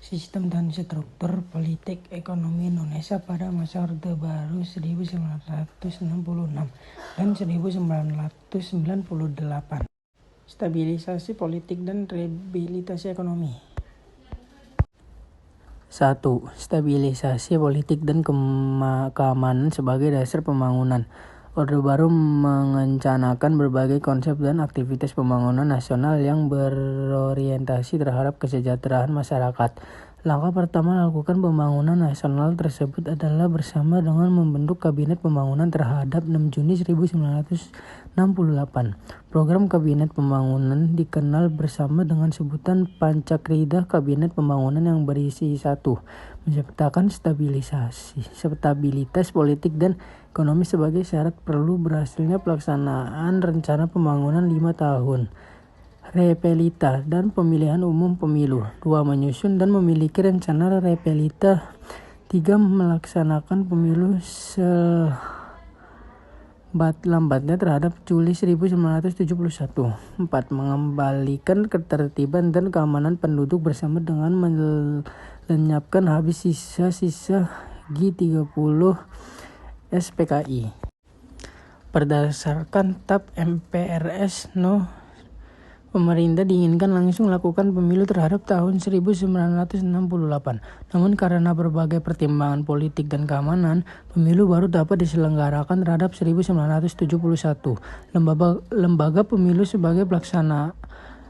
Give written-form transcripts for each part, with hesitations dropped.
Sistem dan struktur politik ekonomi Indonesia pada masa Orde Baru 1966 dan 1998. Stabilisasi politik dan rehabilitasi ekonomi. 1. Stabilisasi politik dan keamanan sebagai dasar pembangunan. Orde Baru mengencanakan berbagai konsep dan aktivitas pembangunan nasional yang berorientasi terhadap kesejahteraan masyarakat. Langkah pertama melakukan pembangunan nasional tersebut adalah bersama dengan membentuk Kabinet Pembangunan terhadap 6 Juni 1968. Program Kabinet Pembangunan dikenal bersama dengan sebutan Pancakrida Kabinet Pembangunan yang berisi 1. Menciptakan stabilitas politik dan ekonomi sebagai syarat perlu berhasilnya pelaksanaan rencana pembangunan 5 tahun. Repelita dan pemilihan umum pemilu. 2. Menyusun dan memiliki rencana repelita. 3. Melaksanakan pemilu lambatnya terhadap Juli 1971. 4. Mengembalikan ketertiban dan keamanan penduduk bersama dengan melenyapkan habis sisa-sisa G30 SPKI. Berdasarkan TAP MPRS No. Pemerintah diinginkan langsung lakukan pemilu terhadap tahun 1968. Namun karena berbagai pertimbangan politik dan keamanan, pemilu baru dapat diselenggarakan terhadap 1971. Lembaga pemilu sebagai pelaksana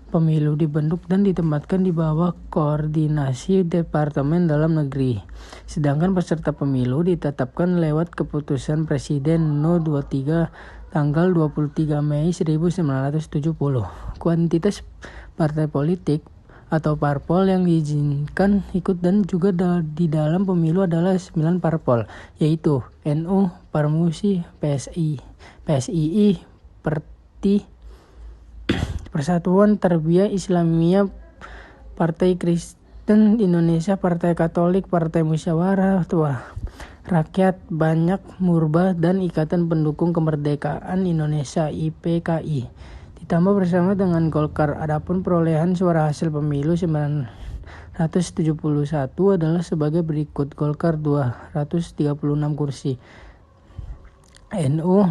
pemilu dibentuk dan ditempatkan di bawah koordinasi Departemen Dalam Negeri. Sedangkan peserta pemilu ditetapkan lewat keputusan Presiden No. 23 tanggal 23 Mei 1970. Kuantitas partai politik atau parpol yang diizinkan ikut dan juga di dalam pemilu adalah 9 parpol, yaitu NU, Parmusi, PSII, Persatuan Tarbiyah Islamiyah, Partai Kristen Indonesia, Partai Katolik, Partai Musyawarah Rakyat Banyak Murba, dan Ikatan Pendukung Kemerdekaan Indonesia (IPKI). Ditambah bersama dengan Golkar. Adapun perolehan suara hasil pemilu 1971 adalah sebagai berikut. Golkar 236 kursi, NU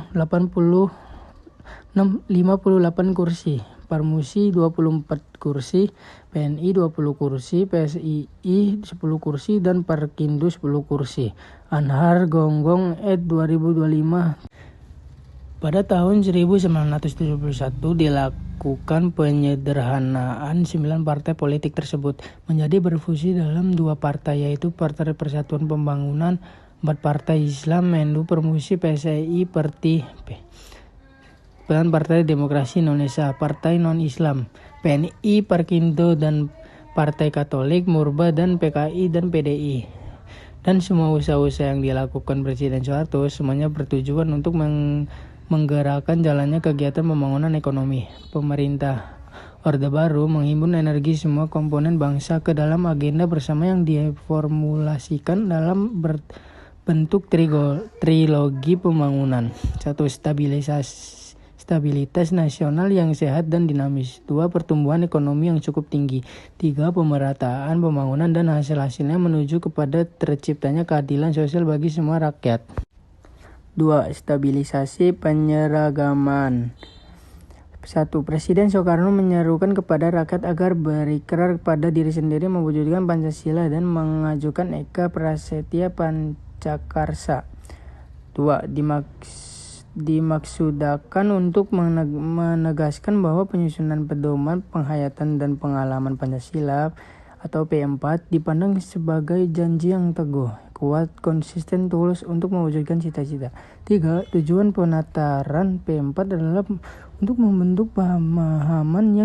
58 kursi, Parmusi 24 kursi, PNI 20 kursi, PSII 10 kursi, dan Parkindo 10 kursi. Anhar Gonggong ed. 2025. Pada tahun 1971 dilakukan penyederhanaan 9 partai politik tersebut menjadi berfusi dalam 2 partai, yaitu Partai Persatuan Pembangunan, 4 partai Islam, NU, Permusi, PSII, dan Partai Demokrasi Indonesia, partai non-Islam, PNI, Parkindo, dan Partai Katolik, Murba, dan PKI dan PDI. Dan semua usaha-usaha yang dilakukan Presiden Soeharto semuanya bertujuan untuk menggerakkan jalannya kegiatan pembangunan ekonomi. Pemerintah Orde Baru menghimpun energi semua komponen bangsa ke dalam agenda bersama yang diformulasikan dalam bentuk trilogi pembangunan. 1. Stabilitas nasional yang sehat dan dinamis. 2. Pertumbuhan ekonomi yang cukup tinggi. 3. Pemerataan pembangunan dan hasil-hasilnya menuju kepada terciptanya keadilan sosial bagi semua rakyat. 2. Stabilisasi penyeragaman. 1. Presiden Soekarno menyerukan kepada rakyat agar berikrar pada diri sendiri mewujudkan Pancasila dan mengajukan Eka Prasetya Pancakarsa. 2. Dimaksudkan untuk menegaskan bahwa penyusunan pedoman penghayatan dan pengalaman Pancasila atau P4 dipandang sebagai janji yang teguh, kuat, konsisten, tulus untuk mewujudkan cita-cita. 3. Tujuan penataran P4 adalah untuk membentuk pemahaman yang